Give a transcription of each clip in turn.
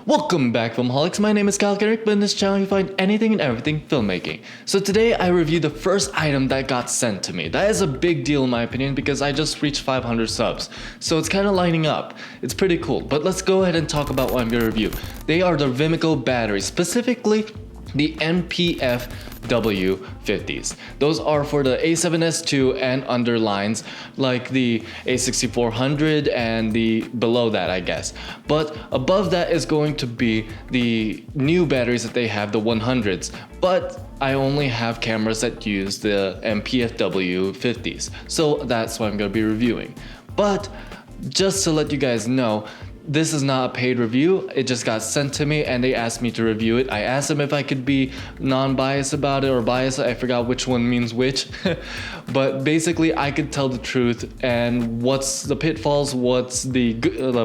Welcome back, Filmholics. My name is Kyle Carrick, but in this channel you find anything and everything filmmaking. So today I review the first item that got sent to me. That is a big deal in my opinion because I just reached 500 subs. So it's kind of lining up. It's pretty cool. But let's go ahead and talk about what I'm going to review. They are the Vemico batteries, specifically the NP-FW50s. Those are for the A7S II and underlines like the A6400 and the below that, I guess. But above that is going to be the new batteries that they have, the 100s. But I only have cameras that use the NP-FW50s. So that's what I'm going to be reviewing. But just to let you guys know, this is not a paid review. It just got sent to me and they asked me to review it. I asked them if I could be non-biased about it or biased. I forgot which one means which. But basically I could tell the truth and what's the pitfalls, what's the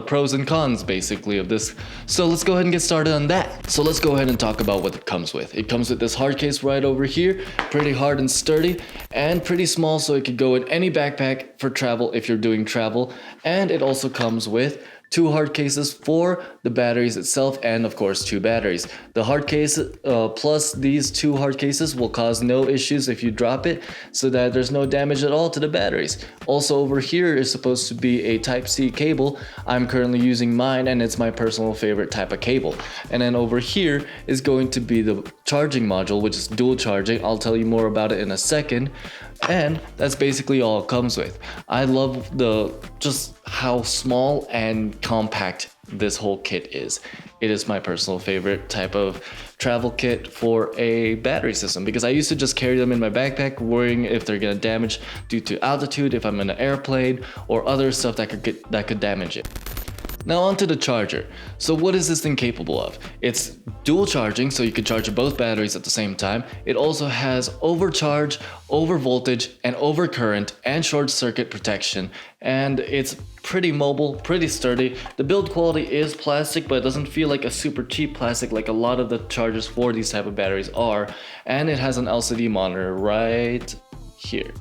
pros and cons basically of this. So let's go ahead and get started on that. So let's go ahead and talk about what it comes with. It comes with this hard case right over here, pretty hard and sturdy and pretty small, so it could go in any backpack for travel if you're doing travel. And it also comes with two hard cases for the batteries itself and of course two batteries. The hard case plus these two hard cases will cause no issues if you drop it, so that there's no damage at all to the batteries. Also over here is supposed to be a Type-C cable. I'm currently using mine and it's my personal favorite type of cable. And then over here is going to be the charging module, which is dual charging. I'll tell you more about it in a second. And that's basically all it comes with. I love just how small and compact this whole kit is. It is my personal favorite type of travel kit for a battery system because I used to just carry them in my backpack worrying if they're gonna damage due to altitude, if I'm in an airplane, or other stuff that could damage it. Now onto the charger. So what is this thing capable of? It's dual charging, so you can charge both batteries at the same time. It also has overcharge, overvoltage, and overcurrent and short circuit protection. And it's pretty mobile, pretty sturdy. The build quality is plastic, but it doesn't feel like a super cheap plastic like a lot of the chargers for these type of batteries are. And it has an LCD monitor right here.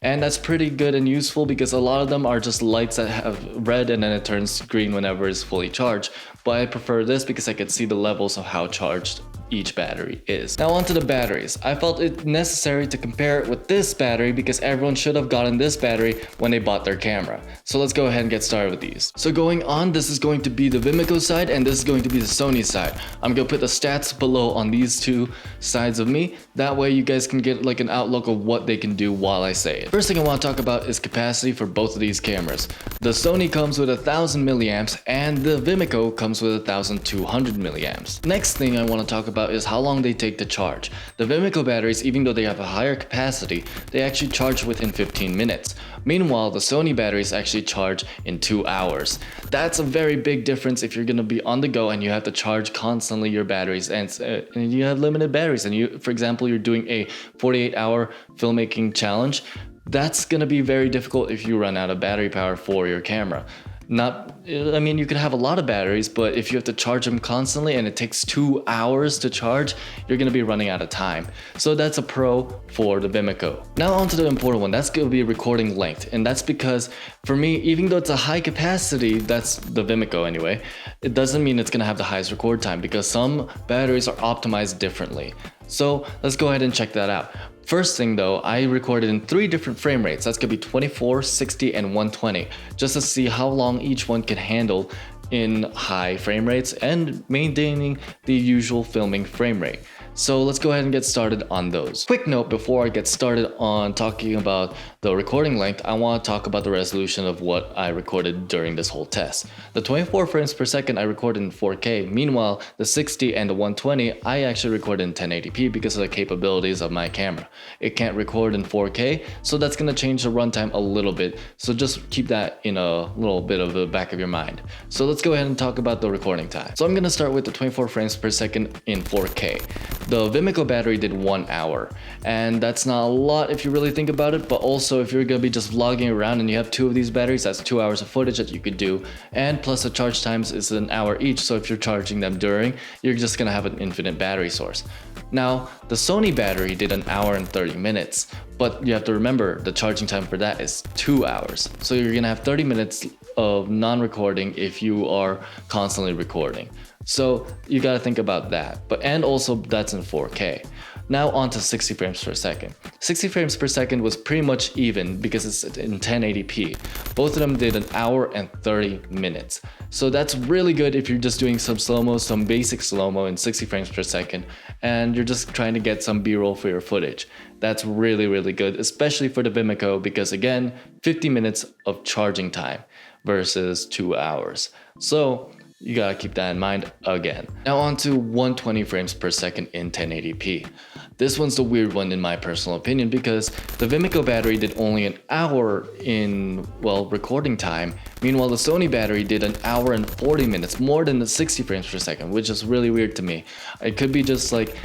And that's pretty good and useful because a lot of them are just lights that have red and then it turns green whenever it's fully charged. But I prefer this because I could see the levels of how charged each battery is. Now onto the batteries. I felt it necessary to compare it with this battery because everyone should have gotten this battery when they bought their camera. So let's go ahead and get started with these. So going on, this is going to be the Vemico side and this is going to be the Sony side. I'm gonna put the stats below on these two sides of me. That way you guys can get like an outlook of what they can do while I say it. First thing I want to talk about is capacity for both of these cameras. The Sony comes with 1000 milliamps and the Vemico comes with 1200 milliamps. Next thing I want to talk about is how long they take to charge. The Vemico batteries, even though they have a higher capacity, they actually charge within 15 minutes. Meanwhile, the Sony batteries actually charge in 2 hours. That's a very big difference if you're going to be on the go and you have to charge constantly your batteries and you have limited batteries and you, for example, you're doing a 48-hour filmmaking challenge. That's going to be very difficult if you run out of battery power for your camera. You could have a lot of batteries, but if you have to charge them constantly and it takes 2 hours to charge, you're going to be running out of time. So that's a pro for the Vemico. Now onto the important one, that's going to be recording length. And that's because for me, even though it's a high capacity, that's the Vemico anyway, it doesn't mean it's going to have the highest record time because some batteries are optimized differently. So let's go ahead and check that out. First thing though, I recorded in 3 different frame rates. That's gonna be 24, 60, and 120, just to see how long each one can handle in high frame rates and maintaining the usual filming frame rate. So let's go ahead and get started on those. Quick note before I get started on talking about the recording length, I want to talk about the resolution of what I recorded during this whole test. The 24 frames per second I recorded in 4K, meanwhile the 60 and the 120 I actually recorded in 1080p because of the capabilities of my camera. It can't record in 4K, so that's going to change the runtime a little bit, so just keep that in a little bit of the back of your mind. So let's go ahead and talk about the recording time. So I'm going to start with the 24 frames per second in 4K. The Vemico battery did 1 hour, and that's not a lot if you really think about it, but also if you're gonna be just vlogging around and you have 2 of these batteries, that's 2 hours of footage that you could do, and plus the charge times is an hour each, so if you're charging them during, you're just gonna have an infinite battery source. Now, the Sony battery did 1 hour and 30 minutes, but you have to remember the charging time for that is 2 hours. So you're gonna have 30 minutes of non-recording if you are constantly recording. So you gotta think about that. And also that's in 4K. Now on to 60 frames per second. 60 frames per second was pretty much even because it's in 1080p. Both of them did an hour and 30 minutes. So that's really good if you're just doing some slow-mo, some basic slow-mo in 60 frames per second, and you're just trying to get some B-roll for your footage. That's really, really good, especially for the Vemico, because again, 50 minutes of charging time versus 2 hours. So you gotta keep that in mind again. Now on to 120 frames per second in 1080p. This one's the weird one in my personal opinion because the Vemico battery did only an hour in, well, recording time. Meanwhile, the Sony battery did an hour and 40 minutes, more than the 60 frames per second, which is really weird to me. It could be just like,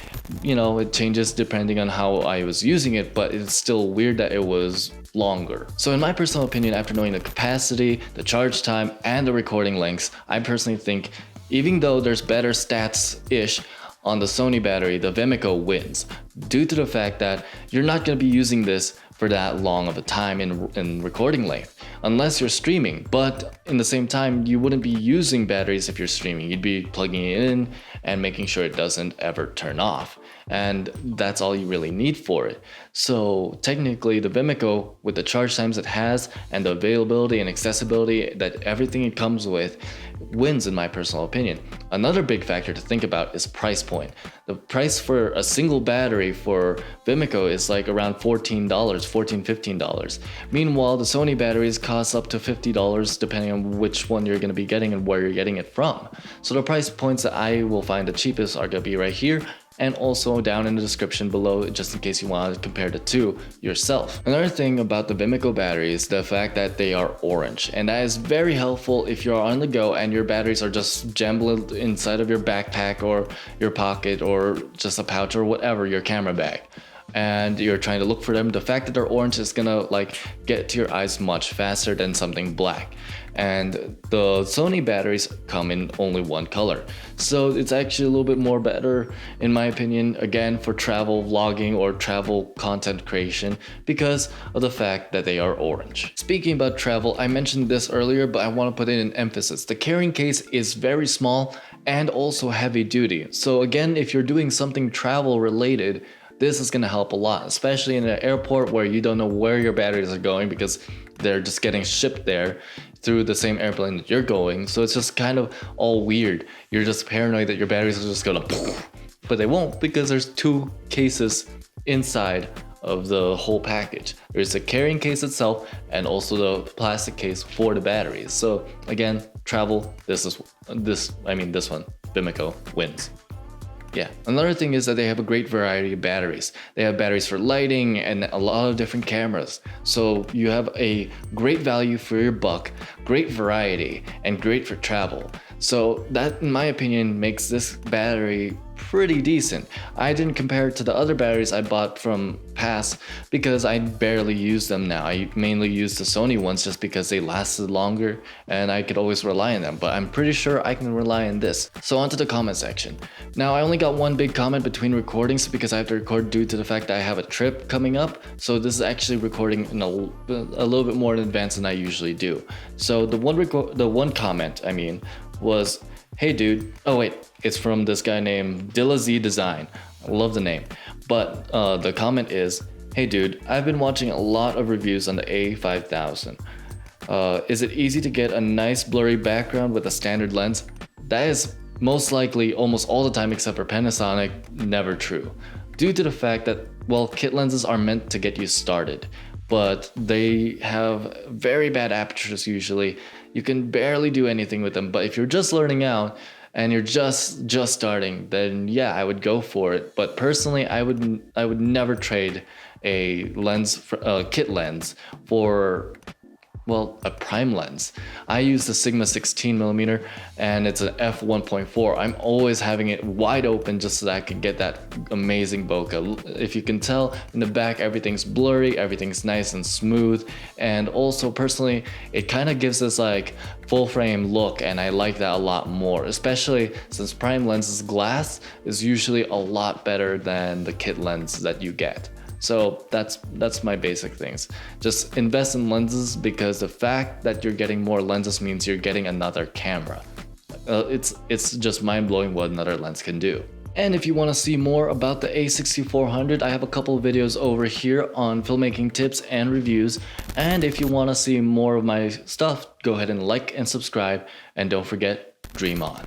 you know, it changes depending on how I was using it, but it's still weird that it was longer. So in my personal opinion, after knowing the capacity, the charge time, and the recording lengths, I personally think even though there's better stats-ish on the Sony battery, the Vemico wins, due to the fact that you're not going to be using this for that long of a time in recording length, unless you're streaming. But in the same time, you wouldn't be using batteries if you're streaming. You'd be plugging it in and making sure it doesn't ever turn off. And that's all you really need for it. So technically the Vemico, with the charge times it has and the availability and accessibility that everything it comes with, wins in my personal opinion. Another big factor to think about is price point. The price for a single battery for Vemico is like around $14, $15. Meanwhile, the Sony batteries cost up to $50 depending on which one you're going to be getting and where you're getting it from. So the price points that I will find the cheapest are going to be right here, and also down in the description below, just in case you want to compare the two yourself. Another thing about the Vemico battery is the fact that they are orange, and that is very helpful if you're on the go and your batteries are just jumbled inside of your backpack or your pocket or just a pouch or whatever, your camera bag, and you're trying to look for them. The fact that they're orange is gonna like get to your eyes much faster than something black. And the Sony batteries come in only one color, so it's actually a little bit more better in my opinion, again, for travel vlogging or travel content creation because of the fact that they are orange. Speaking about travel, I mentioned this earlier, but I want to put in an emphasis. The carrying case is very small and also heavy duty, so again, if you're doing something travel related, this is going to help a lot, especially in an airport where you don't know where your batteries are going because they're just getting shipped there through the same airplane that you're going. So it's just kind of all weird. You're just paranoid that your batteries are just gonna poof, but they won't because there's two cases inside of the whole package. There's the carrying case itself and also the plastic case for the batteries. So again, travel, this one, Vemico wins. Yeah, another thing is that they have a great variety of batteries. They have batteries for lighting and a lot of different cameras. So you have a great value for your buck, great variety, and great for travel. So that, in my opinion, makes this battery pretty decent. I didn't compare it to the other batteries I bought from past because I barely use them now. I mainly use the Sony ones just because they lasted longer and I could always rely on them, but I'm pretty sure I can rely on this. So onto the comment section. Now I only got one big comment between recordings because I have to record due to the fact that I have a trip coming up. So this is actually recording in a little bit more in advance than I usually do. So the one comment was, "Hey dude," oh wait, it's from this guy named DillaZ Design. I love the name. But the comment is, "Hey dude, I've been watching a lot of reviews on the A5000. Is it easy to get a nice blurry background with a standard lens?" That is most likely almost all the time except for Panasonic never true. Due to the fact that, well, kit lenses are meant to get you started, but they have very bad apertures usually. You can barely do anything with them, but if you're just learning out and you're just starting, then yeah, I would go for it. But personally, I would never trade a kit lens for, well, a prime lens. I use the Sigma 16mm and it's an f1.4. I'm always having it wide open just so that I can get that amazing bokeh. If you can tell in the back, everything's blurry, everything's nice and smooth. And also personally, it kind of gives this like full frame look and I like that a lot more, especially since prime lenses glass is usually a lot better than the kit lens that you get. So that's my basic things. Just invest in lenses because the fact that you're getting more lenses means you're getting another camera. It's just mind-blowing what another lens can do. And if you want to see more about the A6400, I have a couple of videos over here on filmmaking tips and reviews. And if you want to see more of my stuff, go ahead and like and subscribe, and don't forget, dream on.